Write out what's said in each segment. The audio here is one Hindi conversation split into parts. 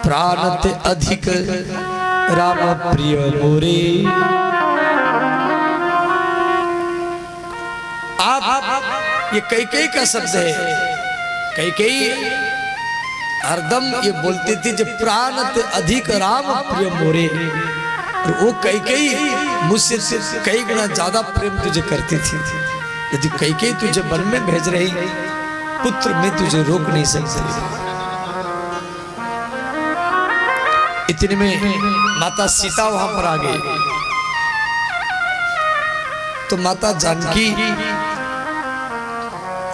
प्राणते अधिक राम प्रिय मोरे। आप ये कई का शब्द है। कई हरदम ये बोलती थी जब प्राणते अधिक राम प्रिय मोरे, और वो कई मुझसे कई गुना ज्यादा प्रेम तुझे करती थी। यदि कई तुझे वन में भेज रही पुत्र, मैं तुझे रोक नहीं सकती। इतने में माता सीता वहां पर आ गई। तो माता जानकी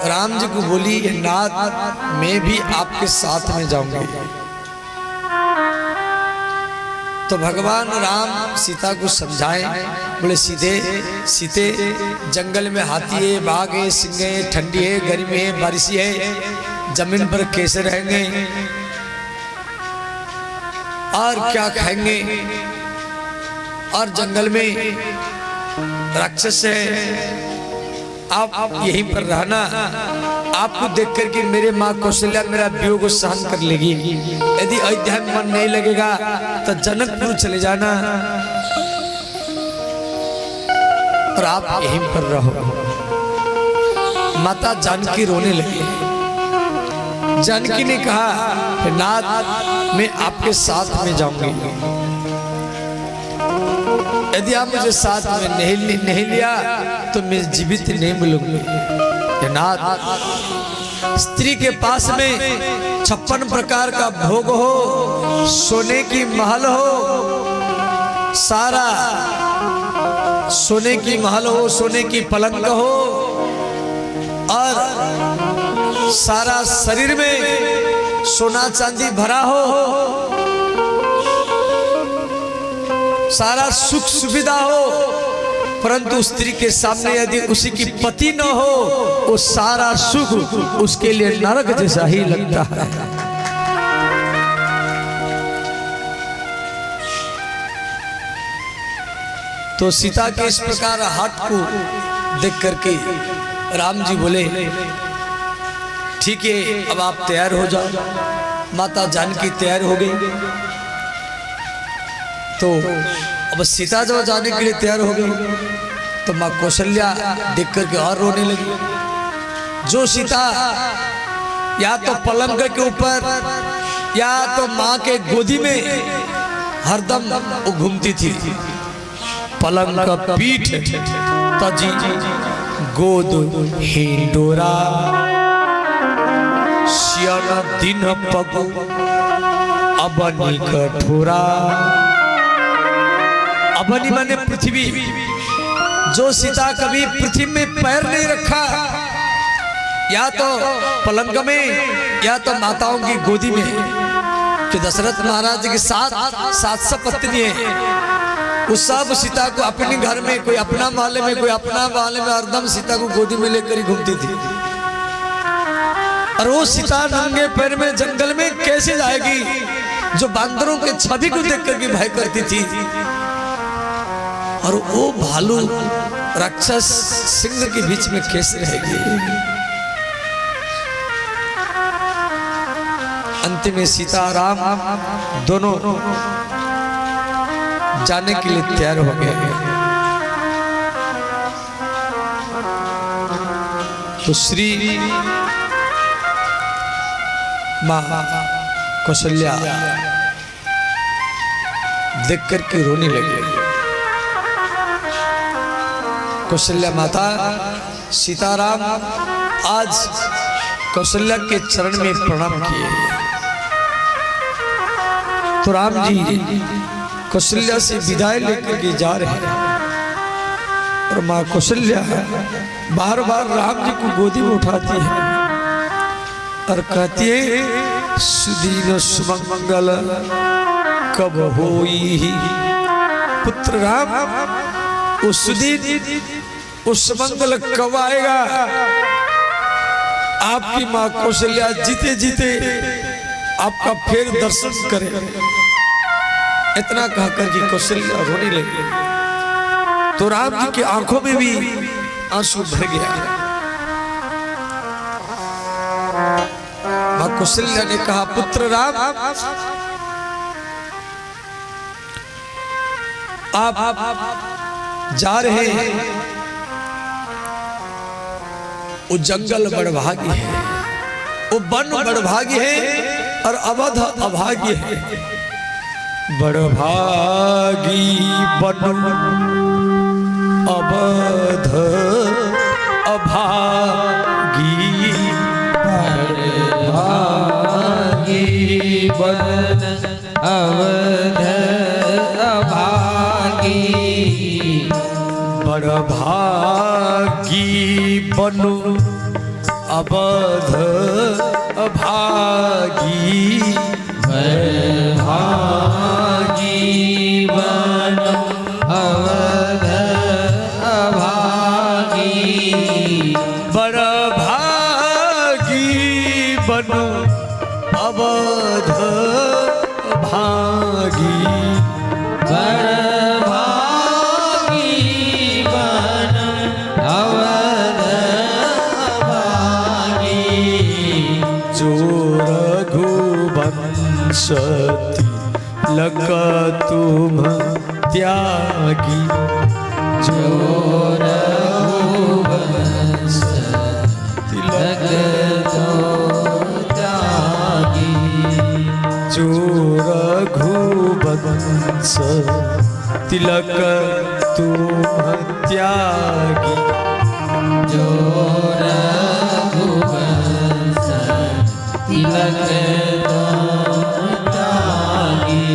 राम जी को बोली, नाथ मैं भी आपके साथ में जाऊंगी। तो भगवान राम सीता को समझाए, बोले सीते जंगल में हाथी है, बाघ है, सिंह है, ठंडी है, गर्मी है, बारिश है, जमीन पर कैसे रहेंगे और क्या खाएंगे, और जंगल में राक्षस है, आप यहीं पर रहना। आपको देख करके मेरे माँ कौशल्या मेरा वियोग सहन कर लेगी। यदि अयोध्या में मन नहीं लगेगा तो जनकपुर चले जाना और आप यहीं पर रहो। माता जानकी रोने लगी। जानकी ने कहा, नाथ मैं आपके साथ में जाऊंगी, यदि आप मुझे साथ में नहीं लिया तो मैं जीवित नहीं मिलूंगी। नाथ स्त्री के पास में 56 प्रकार का भोग हो, सोने की महल हो, सारा सोने की महल हो, सोने की पलंग हो, और सारा शरीर में सोना चांदी भरा हो, सारा सुख सुविधा हो, परंतु स्त्री के सामने यदि उसी की पति न हो, वो सारा सुख उसके लिए नरक जैसा ही लगता है। तो सीता के इस प्रकार हाथ को देख करके राम जी बोले, ठीक है अब आप तैयार हो जाओ। माता जानकी तैयार हो गई। तो अब सीता जब जाने के लिए तैयार हो गई तो माँ कौशल्या देख करके और रोने लगी। जो सीता या तो पलंग के ऊपर या तो माँ के गोदी में हरदम वो घूमती थी। पलंग का पीठ तजी गोद हिंडोरा, सियाना दिन पगु अबनी कठोरा। अबनी माने पृथ्वी। जो सीता कभी पृथ्वी में पैर नहीं रखा, या तो पलंग में या तो माताओं की गोदी में, कि दशरथ महाराज की 700 पत्नी है, उस सब सीता को अपने घर में, कोई अपना महल में, कोई अपना महल में, हरदम सीता को गोदी में लेकर ही घूमती थी। और वो सीता नंगे पैर में जंगल में कैसे जाएगी, जो बांदरों के छवि को देख करके भय करती थी। और वो भालू राक्षस सिंह के बीच में कैसे रहेगी। अंत में सीता राम दोनों जाने के लिए तैयार हो गए। तो श्री माँ कौशल्या देख करके रोने लगी। कौशल्या माता सीताराम आज कौशल्या के चरण में प्रणाम किए। तो राम जी कौशल्या से विदाई लेकर के जा रहे हैं, और माँ कौशल्या बार बार राम जी को गोदी में उठाती है और कहती है, सुदीन सुमंगल कब होई। पुत्र राम वो सुदीन उस सुमंगल कब आएगा। आपकी माँ कौशल्या जीते जीते आपका फिर दर्शन करे। इतना कहकर के कौशल्या रोने लगी। तो राम जी की आंखों में भी आंसू भर गया। माँ कौशल्या ने कहा, पुत्र राम आप जा रहे हैं, वो जंगल बड़भागी है, वो वन बड़भागी है और अवध अभागी है। बड़भागी वन अवध अभागी, बड़भागी वन अवध अभागी, बड़भागी वन अवध अभागी, बड़भागी वन अवध अभागी, बड़भागी वन अवध अभागी, बड़भागी वन अवध अभागी, जो रघुवंश तिलक तुम त्यागी, जो रघुवंश तिलक तुम त्यागी, जो रघुवंश तिलक तुम त्यागी, जो रघुवंश तिलक तुम त्यागी।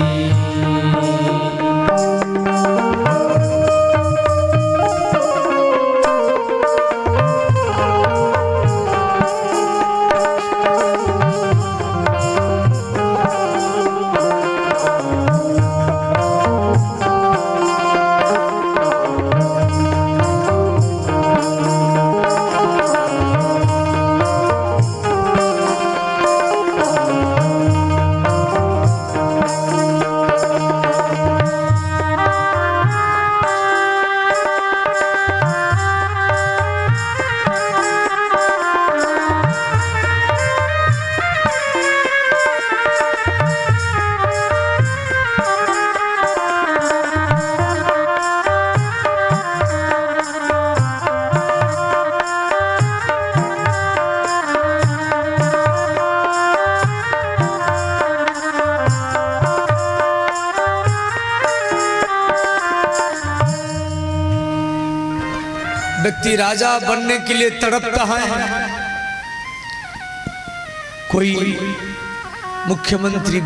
व्यक्ति राजा बनने के लिए तड़पता है, कोई मुख्यमंत्री,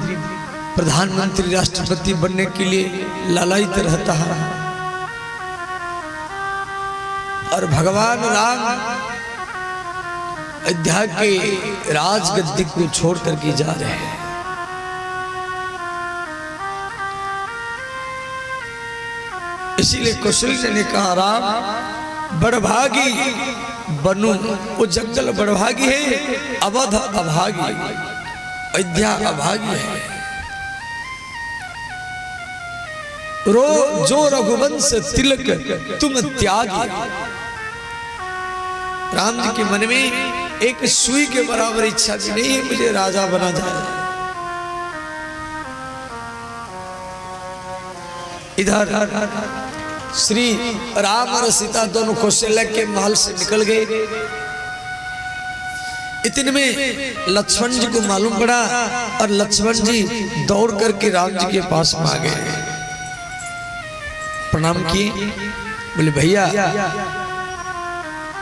प्रधानमंत्री, राष्ट्रपति बनने के लिए लालायित रहता है। और भगवान राम अयोध्या के राजगद्दी को छोड़ करके जा रहे हैं। इसीलिए कौशल्य ने कहा, राम बड़भागी बनू, वो जंगल बड़भागी है, अवध अभागी, अयोध्या अभागी है। जो रघुवंश तिलक तुम त्यागी। राम जी के मन में एक सुई के बराबर इच्छा भी नहीं है मुझे राजा बना जाए। इधर श्री राम और सीता दोनों कौशल्या के महल से निकल गए। इतने में लक्ष्मण जी को मालूम पड़ा और लक्ष्मण जी दौड़ करके राम जी के पास में आ गए, प्रणाम किए, बोले भैया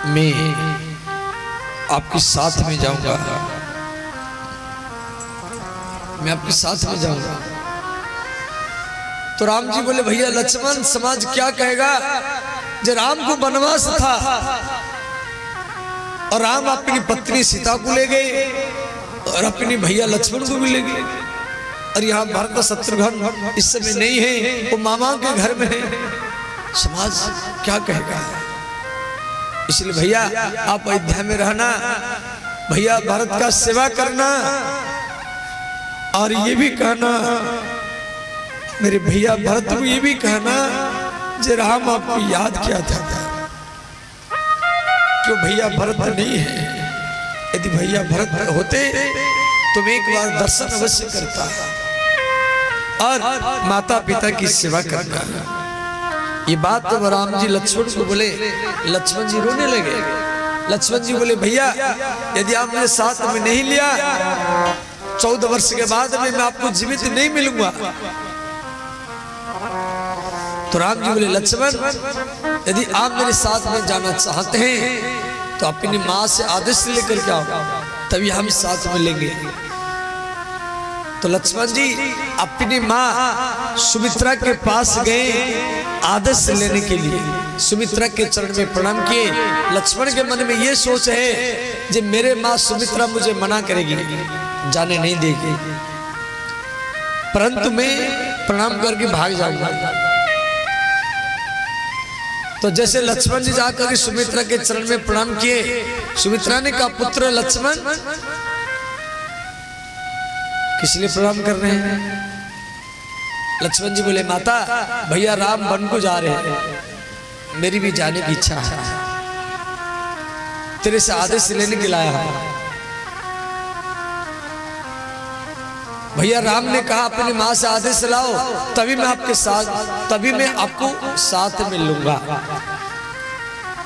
मैं आपके साथ में जाऊंगा, मैं आपके साथ में जाऊंगा। तो राम जी बोले भैया लक्ष्मण समाज क्या कहेगा, जब राम को वनवास था और राम अपनी पत्नी सीता को ले गए और अपने भैया लक्ष्मण को भी ले गए, और यहाँ भरत शत्रुघ्न इस समय नहीं है, वो मामा के घर में है, समाज क्या कहेगा। इसलिए भैया आप अयोध्या में रहना, भैया भारत का सेवा करना, और ये भी कहना मेरे भैया भरत को ये भी कहना जे राम आपको याद किया था, क्यों भैया भरत नहीं है। यदि भैया भरत होते तो मैं एक बार दर्शन अवश्य करता और माता पिता की सेवा करना। ये बात जब राम जी लक्ष्मण को बोले, लक्ष्मण जी रोने लगे। लक्ष्मण जी बोले भैया यदि आप मुझे साथ में नहीं लिया 14 वर्ष के बाद में मैं आपको जीवित नहीं मिलूंगा। तो राम जी बोले लक्ष्मण यदि आप मेरे साथ में जाना चाहते हैं तो अपनी माँ से आदेश लेकर के आओ, तभी हम साथ में लेंगे। तो लक्ष्मण जी अपनी माँ सुमित्रा के पास गए आदेश लेने के लिए। सुमित्रा के चरण में प्रणाम किए। लक्ष्मण के मन में ये सोच है कि मेरे माँ सुमित्रा मुझे मना करेगी, जाने नहीं देगी, परंतु मैं प्रणाम करके भाग जाऊंगा। तो जैसे लक्ष्मण जी जाकर सुमित्रा के चरण में प्रणाम किए, सुमित्रा ने कहा पुत्र लक्ष्मण किस लिए प्रणाम कर रहे हैं? लक्ष्मण जी बोले माता भैया राम वन को जा रहे हैं, मेरी भी जाने की इच्छा है, तेरे से आदेश लेने के लाया हूं। भैया राम ने कहा अपनी माँ से आदेश लाओ, तभी मैं आपके साथ, तभी मैं आपको साथ में लूंगा।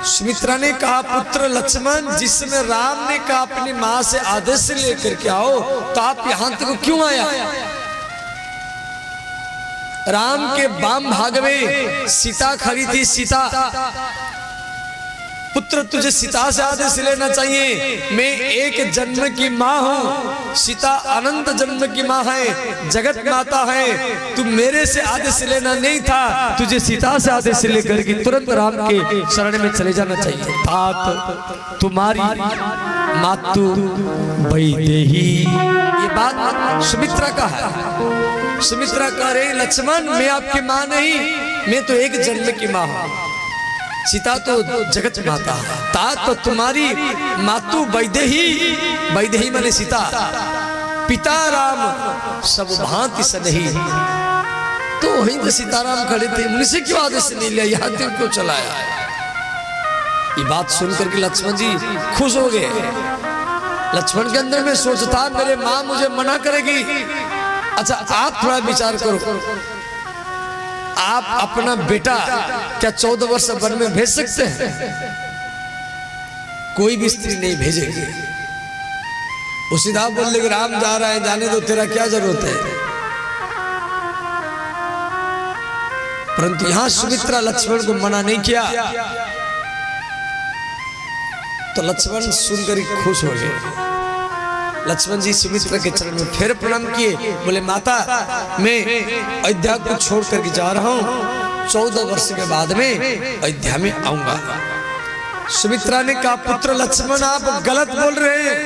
सुमित्रा ने कहा पुत्र लक्ष्मण जिसमें राम ने कहा अपनी माँ से आदेश लेकर के आओ, तो आप यहां तक क्यों आया? राम के वाम भाग में सीता खड़ी थी। सीता पुत्र तुझे सीता से आदेश लेना चाहिए, मैं एक जन्म की माँ हूँ, सीता अनंत जन्म की माँ है, जगत माता है, तू मेरे से आदेश लेना नहीं था, तुझे सीता से आदेश लेकर के तुरंत राम के शरण में चले जाना चाहिए। तात तुम्हारी मातु वैदेही, ये बात सुमित्रा का है। सुमित्रा कह रहे लक्ष्मण मैं आपकी माँ नहीं, मैं तो एक जन्म की माँ हूँ, सीता तो जगत माता है। तात तो तुम्हारी मातु वैदेही, वैदेही माने सीता, पिता राम सब भांति सनही। तो वहीं तो सीताराम खड़े थे, उनसे क्यों आदेश नहीं लिया, यहाँ तक क्यों चलाया? ये बात सुनकर के लक्ष्मण जी खुश हो गए। लक्ष्मण के अंदर में सोचता मेरे माँ मुझे मना करेगी। अच्छा आप थोड़ा विचार करो, आप अपना बेटा क्या 14 वर्ष वन में भेज सकते हैं? कोई भी स्त्री नहीं भेजेगी। वो सीधा बोल ले राम जा रहा है, जाने दो, तेरा क्या जरूरत है? परंतु यहां सुमित्रा लक्ष्मण को मना नहीं किया, तो लक्ष्मण सुनकर खुश हो गए। लक्ष्मण जी सुमित्रा के चरण में फिर प्रणाम किए, बोले माता मैं अयोध्या को छोड़ करके जा रहा हूँ, 14 वर्ष के बाद में अयोध्या में आऊंगा। सुमित्रा ने कहा पुत्र लक्ष्मण आप गलत बोल रहे हैं,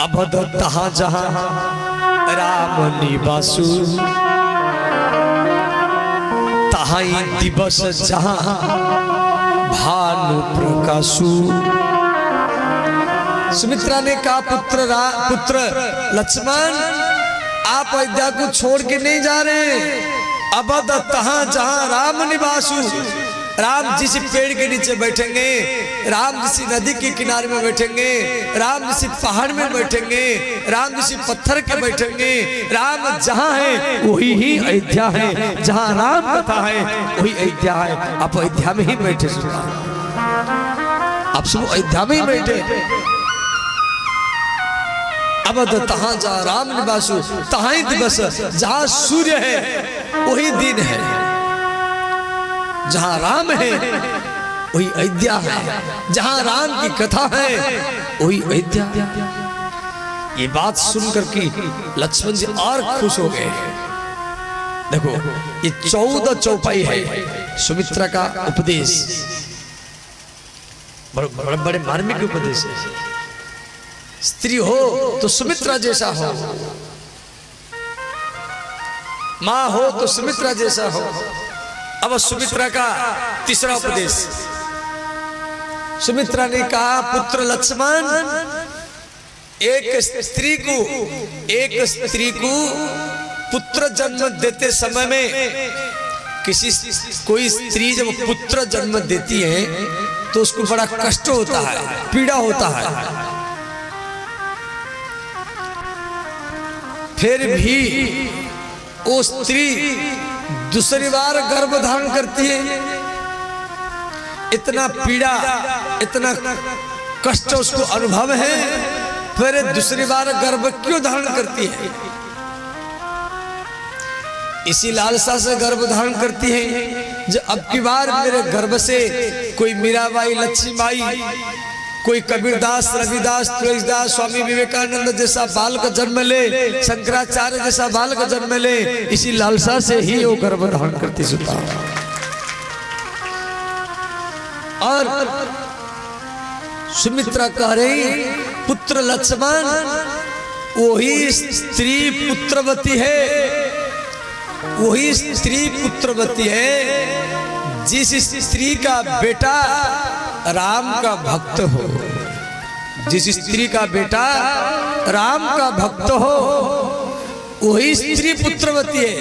अबध तहां जहां राम निवासु, तहां दिवस जहां भानु प्रकाशु। सुमित्रा ने कहा पुत्र लक्ष्मण आप अयोध्या को छोड़ के नहीं जा रहे, अबध तहां जहां राम निवासु, राम जिस पेड़ के नीचे बैठेंगे, राम जिस नदी के किनारे में बैठेंगे, राम जिस पहाड़ में बैठेंगे, राम जिस पत्थर के बैठेंगे, राम जहां है वही ही अयोध्या है, जहां राम कथा है वही अयोध्या है। आप अयोध्या में ही बैठे, आप सब अयोध्या में ही बैठे। अबध तहां जहां राम निवासु, तहां ही दिवस, जहां सूर्य है वही दिन है, जहां राम है वही अयोध्या है, जहां राम की कथा है वही अयोध्या। ये बात सुनकर के लक्ष्मण जी और खुश हो गए। देखो ये 14 चौपाई है सुमित्रा का उपदेश, बड़े बड़े मार्मिक उपदेश है। स्त्री हो तो सुमित्रा जैसा हो, मां हो तो सुमित्रा जैसा हो। अब सुमित्रा का तीसरा उपदेश, सुमित्रा ने कहा पुत्र लक्ष्मण एक स्त्री को पुत्र जन्म देते समय में, कोई स्त्री जब पुत्र जन्म देती है तो उसको बड़ा कष्ट होता है, पीड़ा होता है। फिर भी वो स्त्री दूसरी बार गर्भ धारण करती है, इतना पीड़ा इतना कष्ट उसको अनुभव है, फिर दूसरी बार गर्भ क्यों धारण करती है? इसी लालसा से गर्भ धारण करती है जो अब की बार मेरे गर्भ से कोई मीराबाई, लक्ष्मीबाई, कोई कबीरदास, रविदास, तुलसीदास, स्वामी विवेकानंद जैसा बाल का जन्म ले, शंकराचार्य जैसा बाल का जन्म ले, इसी लालसा से ही वो गर्भ धारण करती सुता। और सुमित्रा कह रही पुत्र लक्ष्मण वही स्त्री पुत्रवती है, वही स्त्री पुत्रवती है जिस स्त्री का बेटा राम का भक्त हो, जिस स्त्री का बेटा राम का भक्त हो वही स्त्री पुत्रवती है।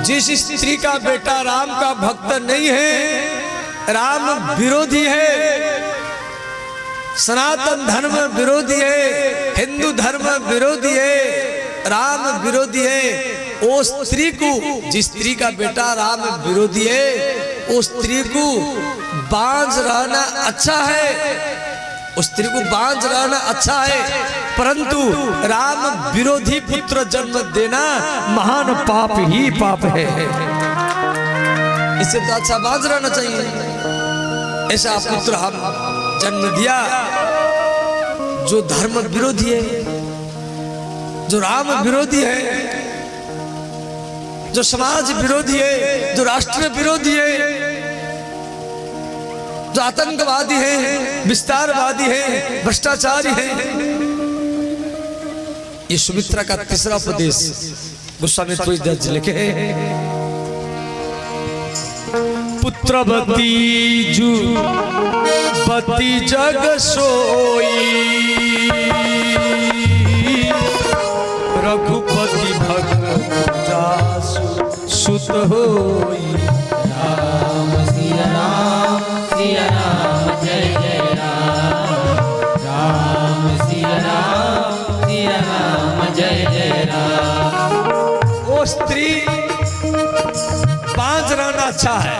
जिस स्त्री का बेटा राम का भक्त नहीं है, राम विरोधी है, सनातन धर्म विरोधी है, हिंदू धर्म विरोधी है, राम विरोधी है, वो स्त्री को, जिस स्त्री का बेटा राम विरोधी है, उस स्त्री को बांझ रहना अच्छा है, उस स्त्री को बांझ रहना अच्छा है, परंतु राम विरोधी पुत्र जन्म देना महान पाप ही पाप है। इससे तो अच्छा बांझ रहना चाहिए। ऐसा पुत्र हम जन्म दिया जो धर्म विरोधी है, जो राम विरोधी है, जो समाज विरोधी है, जो राष्ट्र विरोधी है, जो आतंकवादी है, विस्तारवादी है, भ्रष्टाचारी है। ये सुमित्रा का तीसरा उपदेश गोस्वामी तुलसीदास जी लिखे हैं। पुत्रवती जू पति जग सोई, रघुपति भक्त जासु सुत होई। राम सिया राम जय जय राम, राम सिया राम जय जय राम। वो स्त्री बांझ रहना अच्छा है,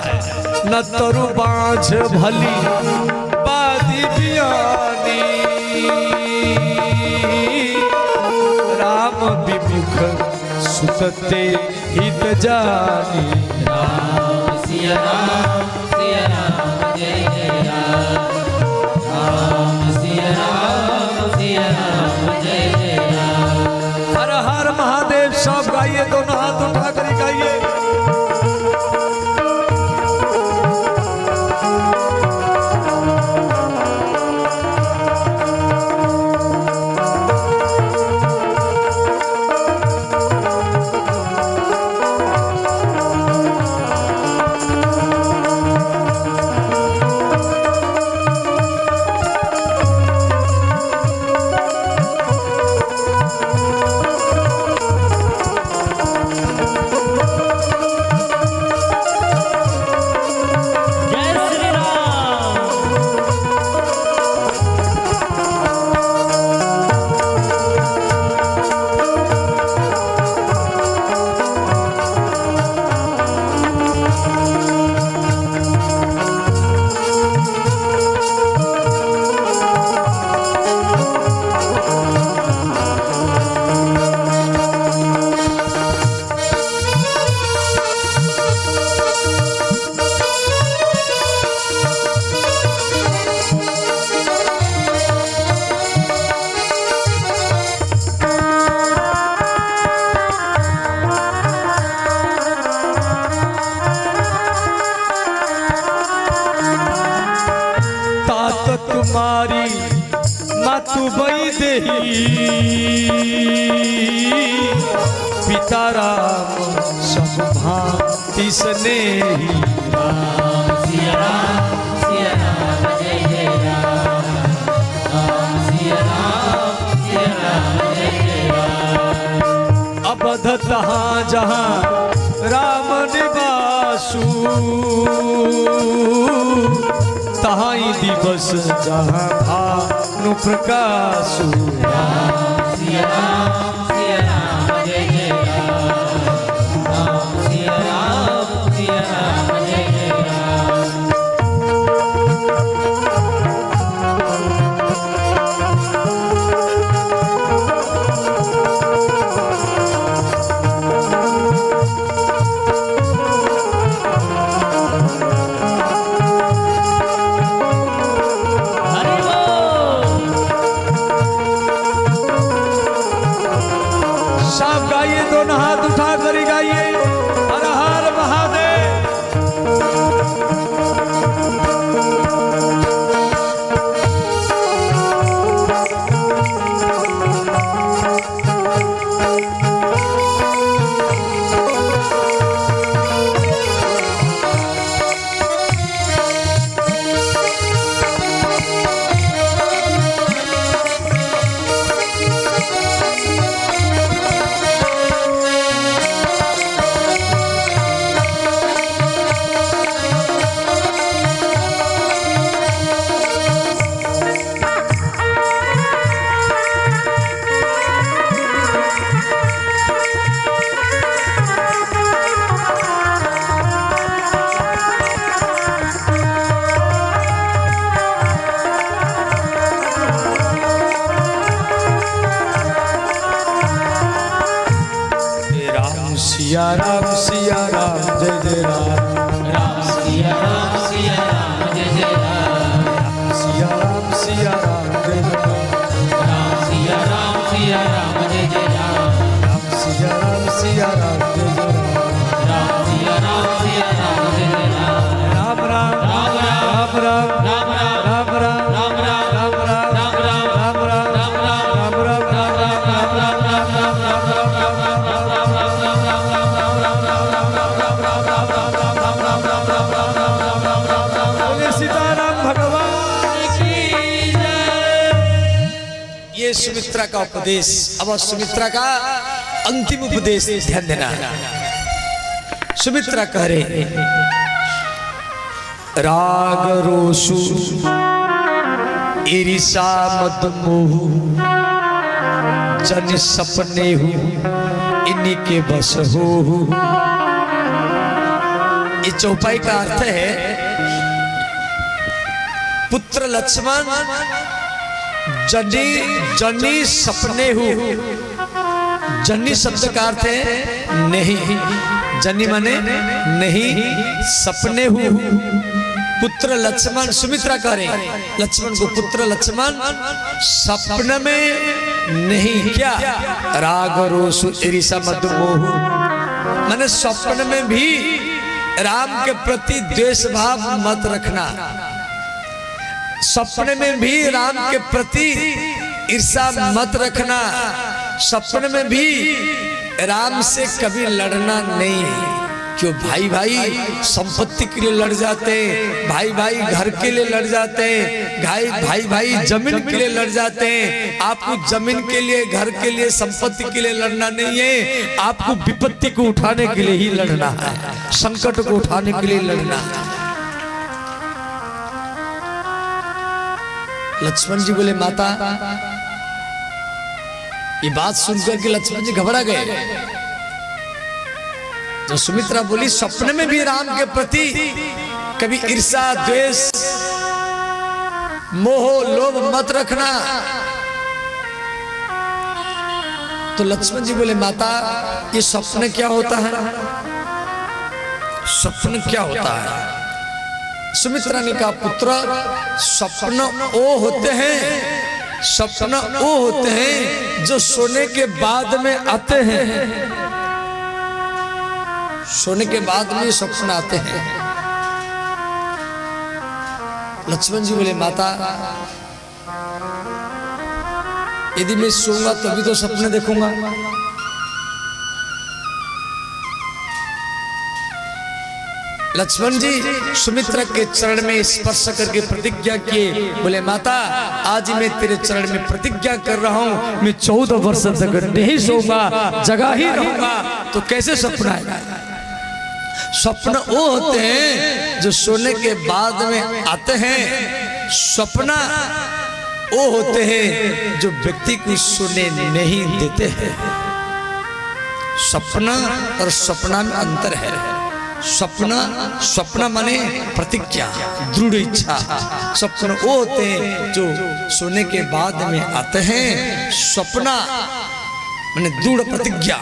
न तरु बांझ भली बादी बियानी, राम विमुख सुतते हित जानी। राम सिया राम जय जय राम, राम सिया राम जय जय राम। हर हर महादेव सब गाइए, दोनों हाथ उठा कर गाइए। तुम्हारी मातु बई देही, पिता राम सब भांति स्नेही। राम सिया राम जय जय राम, राम सिया राम जय जय राम। अबध तहाँ जहाँ राम निवासु, तहाँ दिवस जहाँ भानु प्रकाशु। राम सिया राम जय जय राम, दोनों हाथ उठा कर गाइए हर हर महादेव। सिया राम जय जय राम। राम सिया राम जय जय राम। सिया राम जय जय राम। राम सिया राम जय जय राम। राम सिया राम जय जय राम। राम सिया राम जय जय राम। राम राम राम राम राम राम राम राम राम राम राम राम राम राम राम राम राम राम बोले सीताराम भगवान की जय। ये सुमित्रा का उपदेश। अब सुमित्रा का अंतिम उपदेश ध्यान देना। सुमित्रा कह रहे राग रोसु ईर्षा मद मोह जन सपने हो इन्हीं के बस हो। ये चौपाई का अर्थ है पुत्र लक्ष्मण जनी सपने हो। जनी शब्द का अर्थ है नहीं, जनी माने नहीं, सपने हो। पुत्र लक्ष्मण सुमित्रा करें लक्ष्मण को पुत्र लक्ष्मण सपने में नहीं क्या राग रोष ईर्षा मद मोह माने सपने में भी राम के प्रति द्वेष भाव मत रखना। सपने में भी राम के प्रति ईर्षा मत रखना। सपने में भी राम से कभी लड़ना नहीं। क्यों भाई भाई संपत्ति के लिए लड़ जाते, भाई भाई घर के लिए लड़ जाते, भाई भाई जमीन के लिए लड़ जाते। आपको जमीन के लिए, घर के लिए, संपत्ति के लिए लड़ना नहीं है। आपको विपत्ति को उठाने के लिए ही लड़ना है, संकट को उठाने के लिए लड़ना है। लक्ष्मण जी बोले माता, ये बात सुनकर के लक्ष्मण जी घबरा गए। तो सुमित्रा बोली सपने में भी राम के प्रति कभी ईर्षा द्वेष मोह लोभ मत रखना। तो लक्ष्मण जी बोले माता, ये सपने क्या होता है? सपने क्या होता है? सुमित्रा ने कहा पुत्र, सपने वो होते हैं, सपना वो होते हैं जो सोने के बाद में आते हैं। सोने के बाद में सपना आते हैं। लक्ष्मण जी बोले माता, यदि मैं सोऊंगा तभी तो सपने देखूंगा। लक्ष्मण जी सुमित्रा के चरण में स्पर्श करके प्रतिज्ञा किए, बोले माता आज मैं तेरे चरण में प्रतिज्ञा कर रहा हूं, मैं 14 वर्ष तक नहीं सोऊंगा, जगा ही रहूंगा। तो कैसे सपना आएगा? सपना वो होते हैं जो सोने के बाद में आते हैं। सपना वो होते हैं जो व्यक्ति को सोने नहीं देते हैं। सपना और सपना में अंतर है। सपना माने प्रतिज्ञा, दृढ़ इच्छा। सपना वो होते हैं जो सोने के बाद में आते हैं। सपना माने दृढ़ प्रतिज्ञा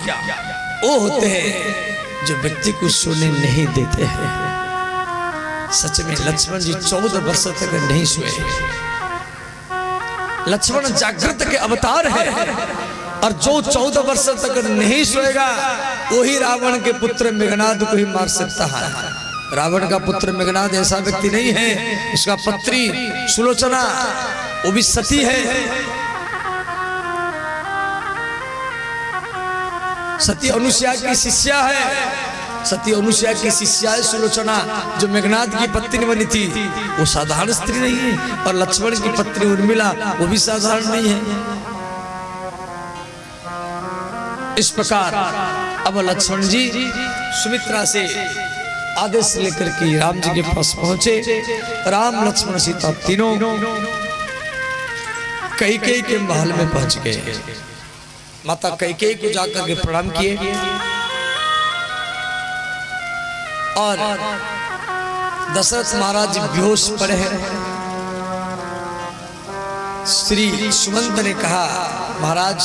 वो होते हैं जो व्यक्ति को सोने नहीं देते हैं। सच में लक्ष्मण जी 14 वर्ष तक नहीं सोए। लक्ष्मण जागृत के अवतार है। और जो 14 वर्ष तक नहीं सोएगा वही रावण के पुत्र मेघनाद को ही मार सकता है। रावण का पुत्र मेघनाद ऐसा व्यक्ति नहीं है, उसका पत्री सुलोचना वो भी सती है। सती अनुसुया की शिष्या है, सती अनुसुया की शिष्या है सुलोचना, जो मेघनाद की पत्नी बनी थी। वो साधारण स्त्री नहीं है। और लक्ष्मण की पत्नी उर्मिला वो भी साधारण नहीं है। इस प्रकार अब लक्ष्मण जी सुमित्रा से आदेश लेकर के राम जी के पास पहुंचे। राम लक्ष्मण सीता तीनों कैकेयी के महल में पहुंच गए। माता कैकेयी को जाकर के प्रणाम किए और दशरथ महाराज बेहोश पड़े हैं। श्री सुमंत ने कहा, महाराज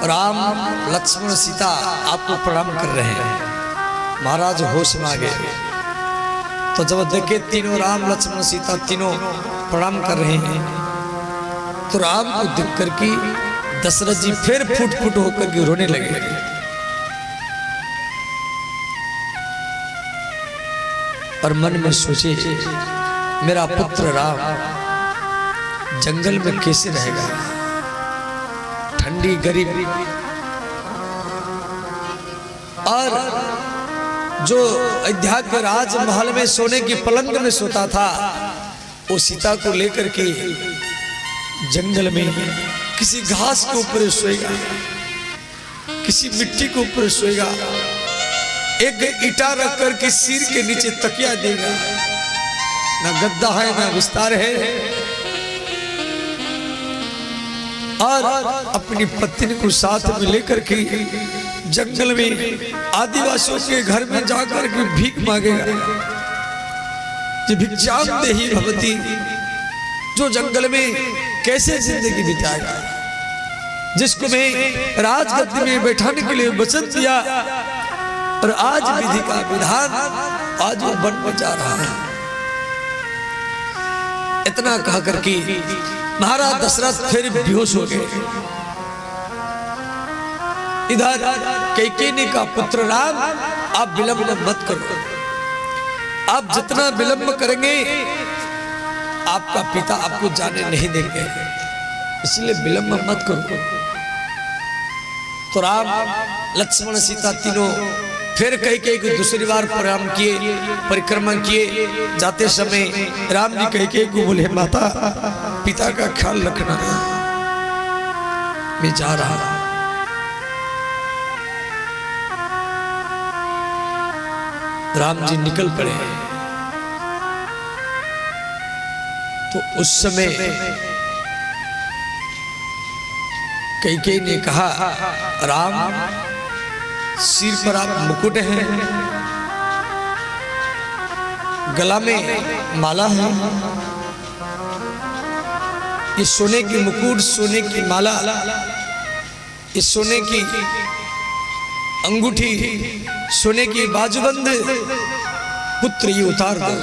राम लक्ष्मण सीता आपको प्रणाम कर रहे हैं। महाराज होश में आ गए। तो जब देखे तीनों राम लक्ष्मण सीता तीनों प्रणाम कर रहे हैं, तो राम को देख करके दशरथ जी फिर फुट फुट होकर के रोने लगे। और मन में सोचे, मेरा पुत्र राम जंगल में कैसे रहेगा, ठंडी गरीबी। और जो अयोध्या के राजमहल में सोने की पलंग में सोता था, वो सीता को लेकर के जंगल में किसी घास के ऊपर सोएगा, किसी मिट्टी के ऊपर सोएगा, एक ईटा रख कर के सिर के नीचे तकिया देगा। ना गद्दा है ना विस्तार है। और अपनी पत्नी को साथ में लेकर के जंगल में आदिवासियों के घर में जाकर के भीख मांगेगा। ये भिक्षाम देहि भवती, जो जंगल में कैसे जिंदगी बिताएगा, जिसको मैं राजगद्दी में बैठाने के लिए वचन दिया और आज विधि का विधान आज वो बन में जा रहा है। इतना कह करके महाराज दशरथ फिर बेहोश हो गए। इधर कैकेयी ने कहा, पुत्र राम आप विलंब मत करो, आप जितना विलंब करेंगे आपका पिता आपको जाने नहीं देंगे, इसलिए विलंब मत करो। तो राम लक्ष्मण सीता तीनों फिर कैकेयी को दूसरी बार प्रणाम किए, परिक्रमा किए। जाते समय राम जी कैकेयी को बोले, माता पिता का ख्याल रखना, मैं जा रहा हूं। राम जी निकल पड़े। तो उस समय कैकेयी ने कहा, राम सिर पर आप मुकुट हैं, गला में माला है, ये सोने की मुकुट, सोने की माला, ये सोने की अंगूठी, सोने की बाजूबंद, पुत्र ये उतार दो।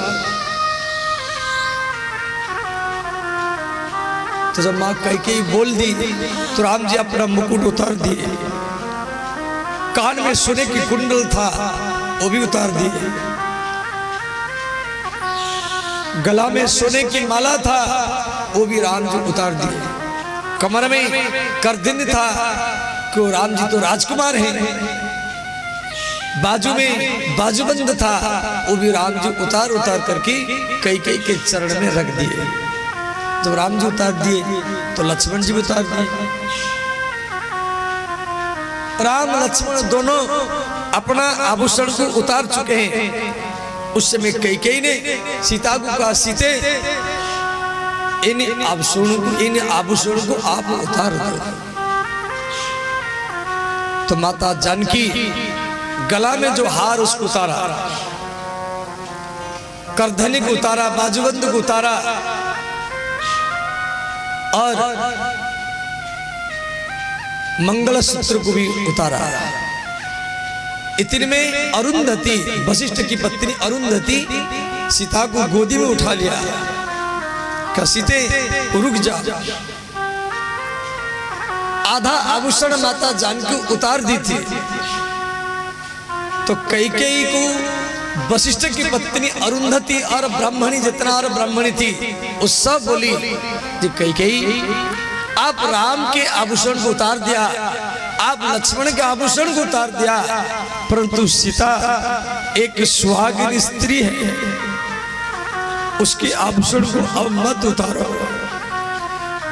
तो जब मां कैकेयी बोल दी तो राम जी अपना मुकुट उतार दिए। कान में सोने की कुंडल था वो भी उतार दिए। गला में सोने की माला था वो भी राम जी उतार दिए। कमर में करदिन था क्यों, राम जी तो राजकुमार हैं। बाजू में बाजूबंद था वो भी राम जी उतार उतार करके कैकेयी के चरण में रख दिए। जब राम जी उतार दिए तो लक्ष्मण जी उतार दिए। राम लक्ष्मण दोनों अपना आभूषण को उतार चुके हैं। उस समय कैकेयी ने सीता को कहा, सीते इन आभूषणों को आप उतार दो। तो माता जानकी गला में जो हार उसको उतारा, करधनी को उतारा, बाजूबंद को उतारा और मंगलसूत्र को भी उतारा। इतने में अरुंधति, वशिष्ठ की पत्नी अरुंधति सीता को गोदी में उठा लिया। कहा, सीते रुक जा। आधा आभूषण माता जानकी उतार दी थी, तो कैकेयी को वशिष्ठ की पत्नी अरुंधति और ब्राह्मणी जितना और ब्राह्मणी थी उस सब बोली कि कैकेयी आप राम के आभूषण को उतार दिया, आप लक्ष्मण के आभूषण को उतार दिया, परंतु सीता एक सुहागिन स्त्री है, उसके आभूषण को अब मत उतारो।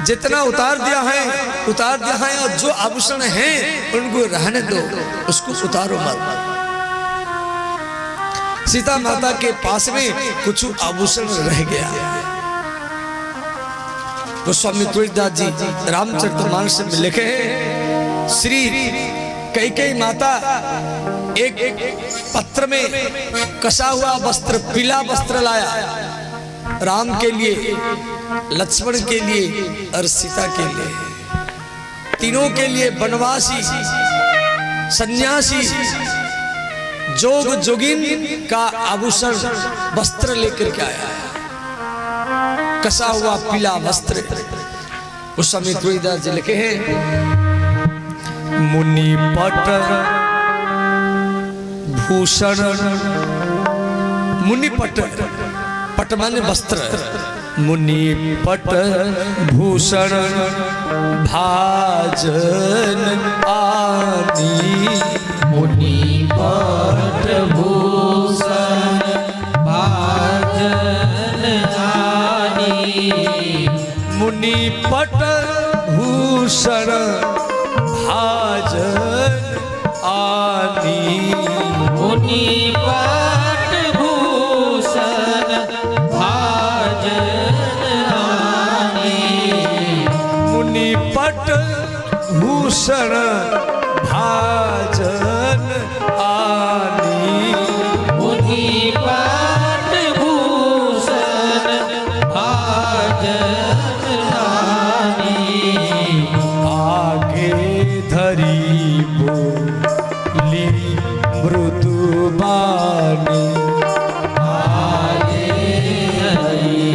जितना उतार दिया है और जो आभूषण हैं उनको रहने दो, उसको उतारो मत। सीता माता के पास में कुछ आभूषण रह गया। गोस्वामी तुलसीदास जी रामचरितमानस में लिखे हैं, श्री कैकेयी माता एक पत्र में कसा हुआ वस्त्र, पीला वस्त्र लाया राम के लिए, लक्ष्मण के लिए और सीता के लिए, तीनों के लिए वनवासी सन्यासी जोग जोगिन का आभूषण वस्त्र लेकर के आया, कसा हुआ पीला वस्त्र। उस समय तुलसीदास जी लिखे हैं, मुनि पट भूषण, मुनि पट, पट माने वस्त्र, मुनि पट भूषण भाजन आनी, मुनि पट भूषण भाजन आनी, मुनि पट भूषण भाजन आनी, मुनि पट भूषण भाजन आनी, मुनि पट भूषण भाजन आनी, मुनि पट भूषण भाजन आनी, आगे धरी बोली मृदु बानी, आगे हरि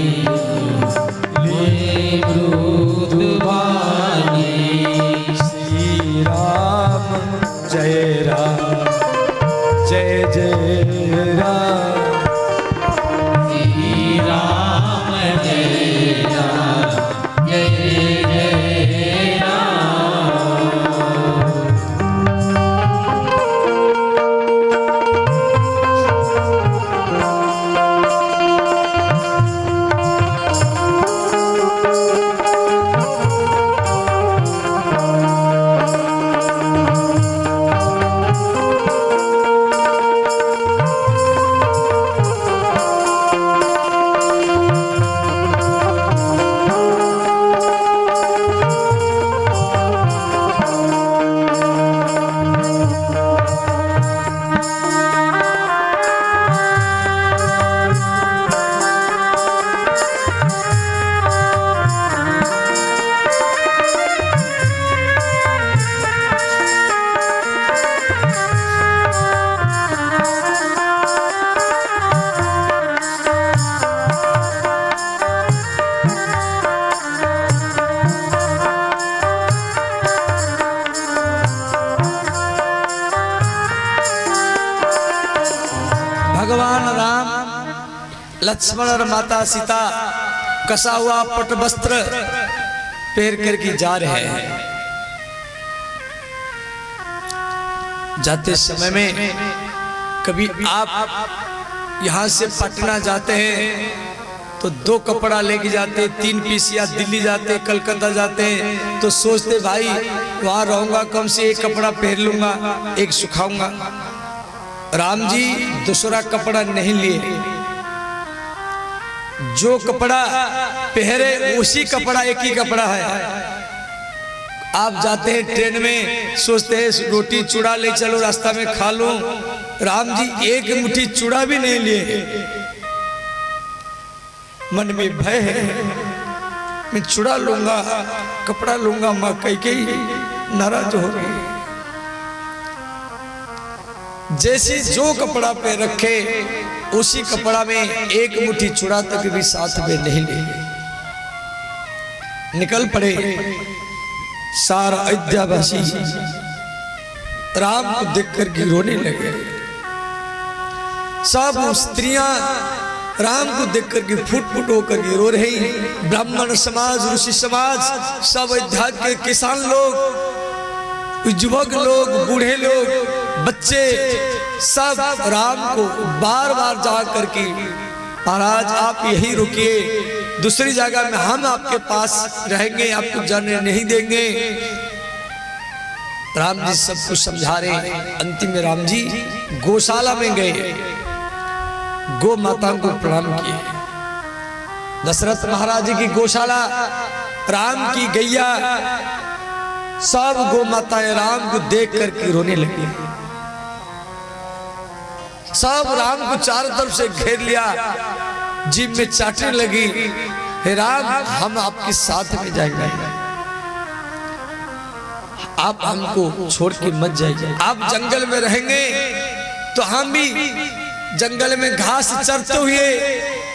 मृदु वाणी, श्री राम जय राम जय जय राम, श्री राम जय राम जय जय राम। भगवान राम लक्ष्मण और माता सीता कसा हुआ पट वस्त्र पहन करके जा रहे हैं। जाते समय में कभी आप यहाँ से पटना जाते हैं तो 2 कपड़ा लेके जाते, 3 पीस, या दिल्ली जाते, कलकत्ता जाते हैं तो सोचते भाई वहाँ रहूंगा कम से 1 कपड़ा पहन लूंगा, 1 सुखाऊंगा। राम जी दूसरा कपड़ा नहीं लिए, जो कपड़ा पहरे उसी कपड़ा, एक ही कपड़ा है। आप जाते हैं ट्रेन में, सोचते हैं रोटी चूड़ा ले चलो रास्ता में खा लो, राम जी 1 मुट्ठी चूड़ा भी नहीं लिए। मन में भय है, मैं चूड़ा लूंगा, कपड़ा लूंगा, मां कैकेयी नाराज हो गई। जैसे जो कपड़ा पे रखे उसी कपड़ा में 1 मुट्ठी चूड़ा तक भी साथ में नहीं ले, निकल पड़े। सारा अयोध्यावासी राम को देखकर के रोने लगे। सब स्त्रियां राम को देखकर के फुट फुट होकर के रो रही। ब्राह्मण समाज, ऋषि समाज, सब अयोध्या के किसान लोग, युवक लोग, बूढ़े लोग, बच्चे, सब राम को बार बार जा करके महाराज आप यही रुकिए, दूसरी जगह में हम आपके पास रहेंगे, आपको जाने नहीं देंगे। राम जी सब कुछ समझा रहे। अंतिम में राम जी गौशाला में गए, गौ माता को प्रणाम किए। दशरथ महाराज की गौशाला, राम की गैया, सब गौ माताएं राम को देख करके रोने लगी। सब राम को चारों तरफ से घेर लिया, जीभ में चाटने लगी। हे राम, हम आपके साथ में जाएंगे, आप हमको छोड़ के मत जाइए। आप जंगल में रहेंगे तो हम भी जंगल में घास चरते हुए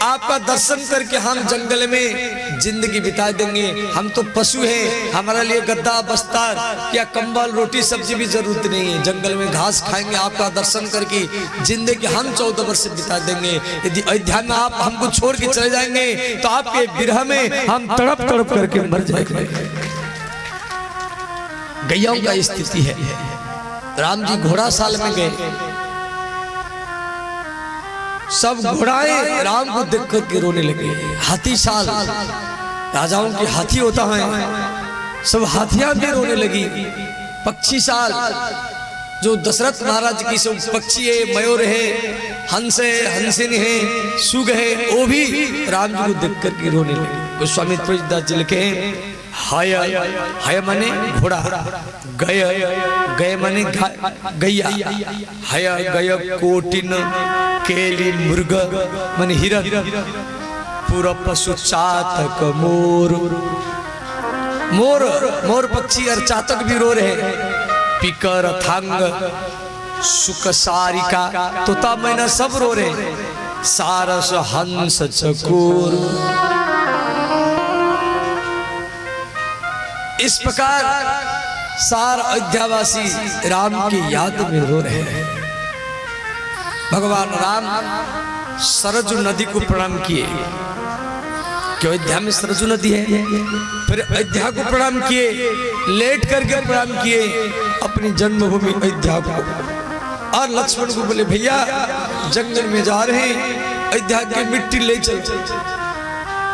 आपका दर्शन करके हम जंगल में जिंदगी बिता देंगे। हम तो पशु हैं, हमारे लिए गद्दा बस्तर या कंबल रोटी सब्जी भी जरूरत नहीं है। जंगल में घास खाएंगे, आपका दर्शन करके जिंदगी हम 14 वर्ष बिता देंगे। यदि अयोध्या में आप हमको छोड़ के चले जाएंगे तो आपके विरह में हम तड़प तड़प करके मर जाएंगे। गैयाओं का स्थिति है। राम जी घोड़ा साल में गए, सब घोड़ाएं राम को देख कर के रोने लगे। हाथी साल, राजाओं के हाथी होता है, सब हाथियां भी रोने लगी। पक्षी साल, जो दशरथ महाराज की सब पक्षी है, मयूर है, हंस है, हंसिन है, सुग है, वो भी राम जी को देख कर के रोने लगे। गोस्वामी तुलसीदास जी लिखे हैं, हाय हाय माने घोड़ा, गय गय माने गैया, हाय गय कोटिन केली मृग माने हिरन, पूरा पशु चातक मोर, मोर मोर पक्षी और चातक भी रो रहे। पिकर थांग सुक सारिका, तोता मैना सब रो रहे। सारस हंस चकोर, इस प्रकार सारा अयोध्यावासी राम की याद में रो रहे हैं। भगवान राम सरजू नदी को प्रणाम किए, क्यों अयोध्या में सरजू नदी है। फिर अयोध्या को प्रणाम किए, लेट करके प्रणाम किए अपनी जन्मभूमि अयोध्या को। और लक्ष्मण को बोले, भैया जंगल में जा रहे हैं, अयोध्या की मिट्टी ले चल।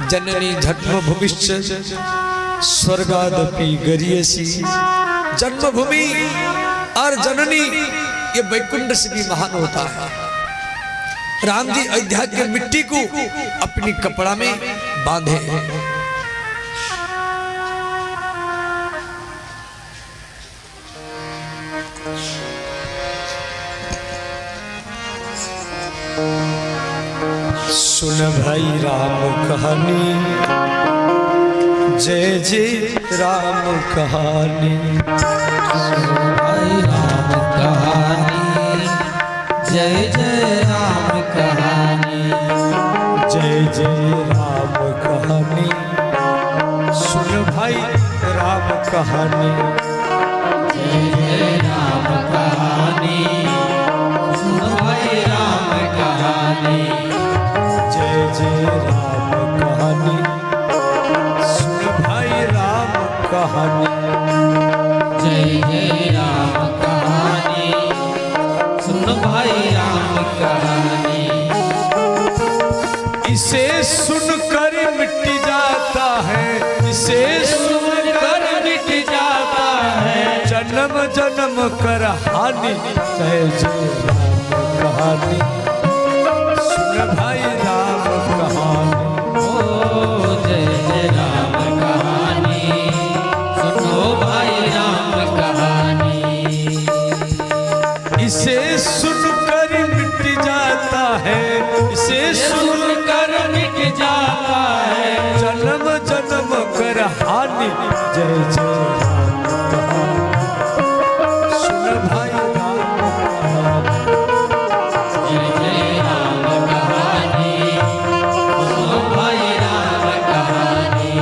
जननी झटम भूमिश्च स्वर्गादपि गरियसी, जन्मभूमि और जननी ये वैकुंठ से भी महान होता है। राम जी अयोध्या की मिट्टी को अपनी कपड़ा में बांधे। सुन भाई राम कहानी, जय जय राम कहानी, भाई राम कहानी, जय जय राम कहानी, जय जय राम कहानी। सुन भाई राम कहानी, जय जय राम कहानी, सुन भाई राम कहानी, जय जय राम कहानी, सुन भाई राम कहानी, जय जय राम कहानी, सुन भाई राम कहानी। इसे सुनकर मिट जाता है, इसे सुनकर मिट जाता है जन्म जन्म कर हानि। जय जय राम कहानी, सुन भाई राम कहानी, ओ जय जय राम कहानी, सुनो भाई राम कहानी। इसे सुनकर मिट जाता है, इसे सुनकर मिट जाता है जन्म जन्म कर हानि। जय जय राम कहानी, सुन भाई राम कहानी, जय जय राम कहानी, सुनो भाई राम कहानी।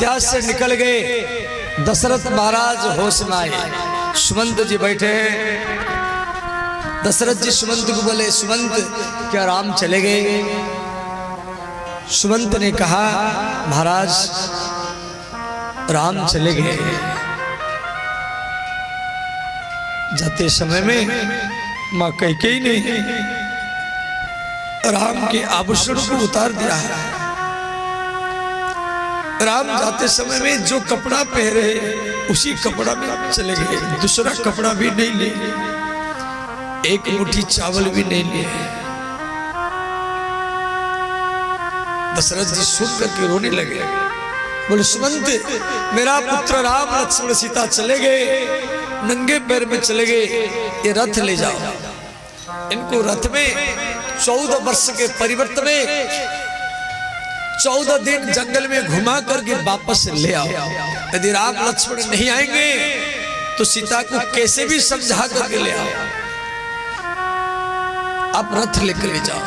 अयोध्या से निकल गए। दशरथ महाराज होश में आए, सुमंत जी बैठे हैं। दशरथ जी सुमंत को बोले, सुमंत क्या राम चले गए? सुमंत ने कहा, महाराज राम चले गए। जाते समय में मां कैकेयी ने राम के आभूषण को उतार दिया है। राम जाते समय में जो कपड़ा पहने उसी कपड़ा में चले गए, दूसरा कपड़ा भी नहीं ले, एक मुट्ठी चावल भी नहीं लिए। दशरथ जी सुन करके रोने लगे, बोले सुमंत मेरा पुत्र राम लक्ष्मण सीता चले गए, नंगे पैर में चले गए, ये रथ ले जाओ। इनको रथ में 14 वर्ष के परिवर्तन में 14 दिन जंगल में घुमा करके वापस ले आओ। यदि राम लक्ष्मण नहीं आएंगे तो सीता को कैसे भी समझा करके ले आओ, आप रथ लेकर ले जाओ।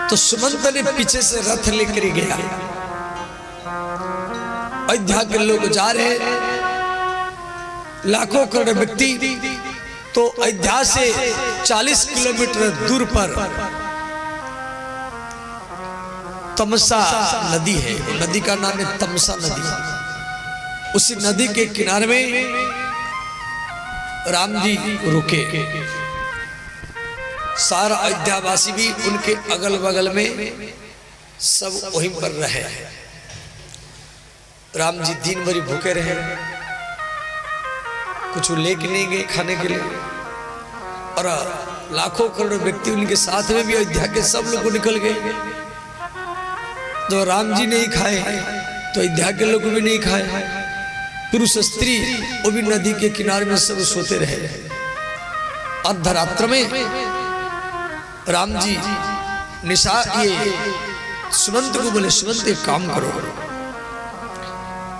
तो सुमंत ने पीछे से रथ लेकर गया। अयोध्या के लोग जा रहे, लाखों करोड़ व्यक्ति। तो अयोध्या से 40 किलोमीटर दूर पर तमसा नदी है, नदी का नाम है तमसा नदी। उसी नदी के किनारे में राम जी रुके। सारा अयोध्यावासी भी उनके अगल बगल में सब वहीं पर रहे। राम जी दिन भर भूखे रहे, कुछ लेके नहीं गए खाने के लिए, और लाखों करोड़ व्यक्ति उनके साथ में भी अयोध्या के सब लोग निकल गए। जो राम जी नहीं खाए तो अयोध्या के लोग भी नहीं खाए। पुरुष स्त्री वो भी नदी के किनारे में सब सोते रहे। अर्धरात्र में राम जी ये सुमंत को बोले, सुमंत एक काम करो,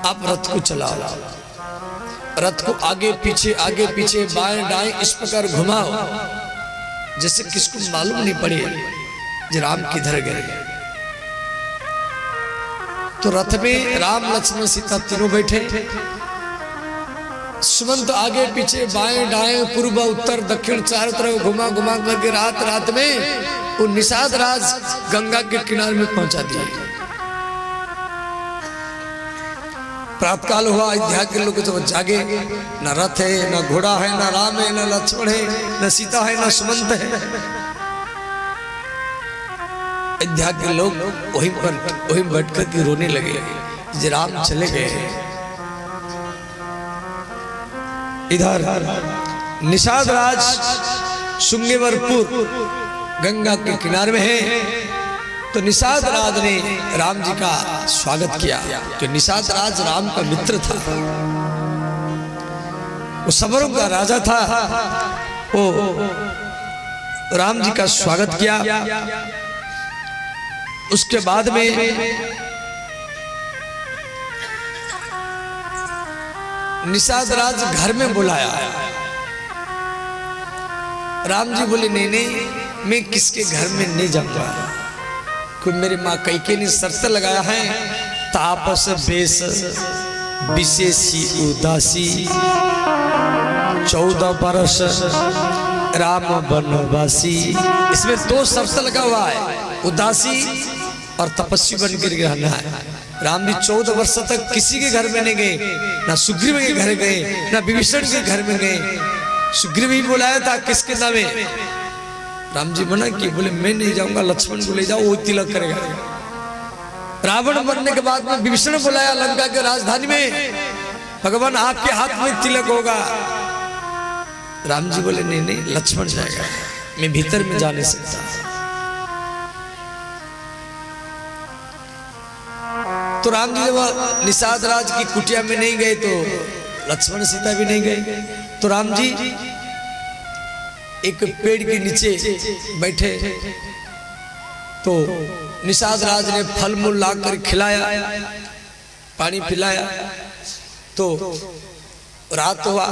आप रथ को चलाओ, रथ को आगे पीछे बाएं दाएं इस प्रकार घुमाओ जैसे किसको मालूम नहीं पड़े कि राम किधर गए। तो रथ में राम लक्ष्मण सीता तीनों बैठे। सुमंत आगे पीछे बाएं दाएं पूर्व उत्तर दक्षिण चारों तरफ घुमा करके रात में वो निषाद राज गंगा के किनारे में पहुंचा दिए। प्रातकाल हुआ, अयोध्या के लोग जब जागे, न रथ है, न घोड़ा है, न राम है, न लक्ष्मण है, न सीता है, न सुमंत है। अयोध्या के लोग वहीं बैठ कर के रोने लगे, राम चले गए। इधर निषाद राज शुंगेवरपुर गंगा के किनारे में है। तो निषाद राज ने राम जी का स्वागत किया। तो निषाद राज राम का मित्र था, वो सबरों का राजा था। वो राम जी का स्वागत किया। उसके बाद में निषाद राज घर में बुलाया। राम जी बोले, नहीं मैं किसके घर में नहीं जाऊंगा, कोई मेरी माँ कैकेयी ने शर्त लगाया है, तापस बेस विशेषी उदासी 14 बरस राम वनवासी। इसमें 2 शर्त लगा हुआ है, उदासी और तपस्वी बनकर रहना है। राम जी 14 वर्ष तक किसी के घर में नहीं गए, ना सुग्रीव के घर गए, ना विभीषण के घर में गए। सुग्रीव ही बुलाया था किसके नामे, राम जी मना किए, बोले मैं नहीं जाऊंगा, लक्ष्मण को ले जाओ, वो तिलक करेगा। रावण मरने के बाद में विभीषण बुलाया लंका के राजधानी में, भगवान आपके हाथ में तिलक होगा। राम जी बोले नहीं लक्ष्मण जाएगा, मैं भीतर में जा नहीं सकता। तो राम जी जब निषाद राज की कुटिया में नहीं गए तो लक्ष्मण सीता भी नहीं गए। तो राम जी एक पेड़ के नीचे बैठे। तो निषाद राज ने फल मूल लाकर खिलाया, पानी पिलाया। तो रात हुआ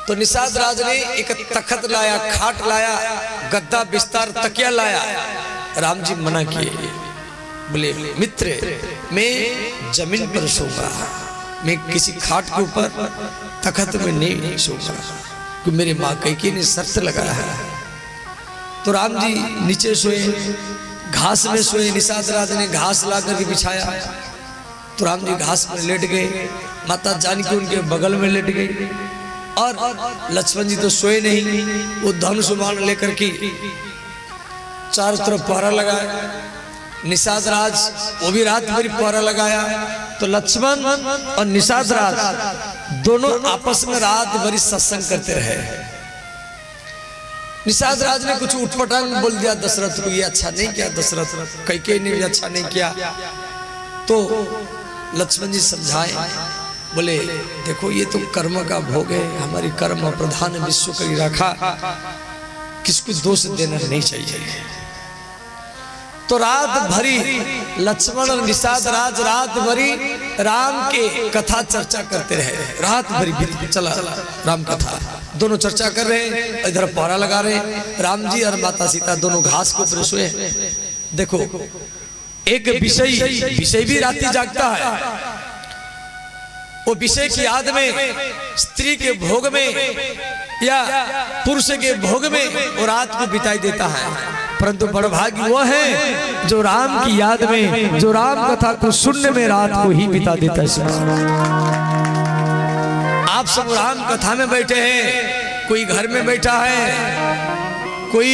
तो निषाद राज ने एक तख्त लाया, खाट लाया, गद्दा बिस्तर तकिया लाया। राम जी मना किए, बोले मित्र, मैं जमीन पर सोऊंगा, मैं किसी खाट के ऊपर तखत में नहीं सोऊंगा, क्योंकि मेरी माँ कैकेयी ने शर्त लगाया है। तो राम जी नीचे सोए, घास में सोए। निषाद राज ने घास ला करके बिछाया, तो राम जी घास में लेट गए, माता जानकी उनके बगल में लेट गई, और लक्ष्मण जी तो सोए नहीं, वो धनुष बाण लेकर के चारों तरफ पहरा लगाया। निषाद राज वो भी रात भर पहरा लगाया। तो लक्ष्मण और निषाद राज दोनों आपस में रात भरी सत्संग करते रहे। निषाद राज ने कुछ उठपटांग बोल दिया दशरथ को, ये अच्छा नहीं किया दशरथ, कैकेयी ने भी अच्छा नहीं किया। तो लक्ष्मण जी समझाए, बोले देखो ये तो कर्म का भोग है, हमारी कर्म प्रधान विश्व की रखा, किसको दोष देना नहीं चाहिए। तो रात भरी लक्ष्मण और निषाद राज रात भरी राम के कथा चर्चा करते रहे। रात भरी चला राम कथा, दोनों चर्चा कर रहे हैं, इधर पहरा लगा रहे हैं। राम जी और माता सीता दोनों घास के ऊपर सोए। देखो एक विषय भी रात्रि जागता है, वो विषय की याद में, स्त्री के भोग में या पुरुष के भोग में वो रात को बिताई देता है। परंतु बड़भागी वो है जो राम की याद में, जो राम कथा को सुनने में रात को ही बिता देता है। आप सब राम कथा में बैठे हैं, कोई घर में बैठा है, कोई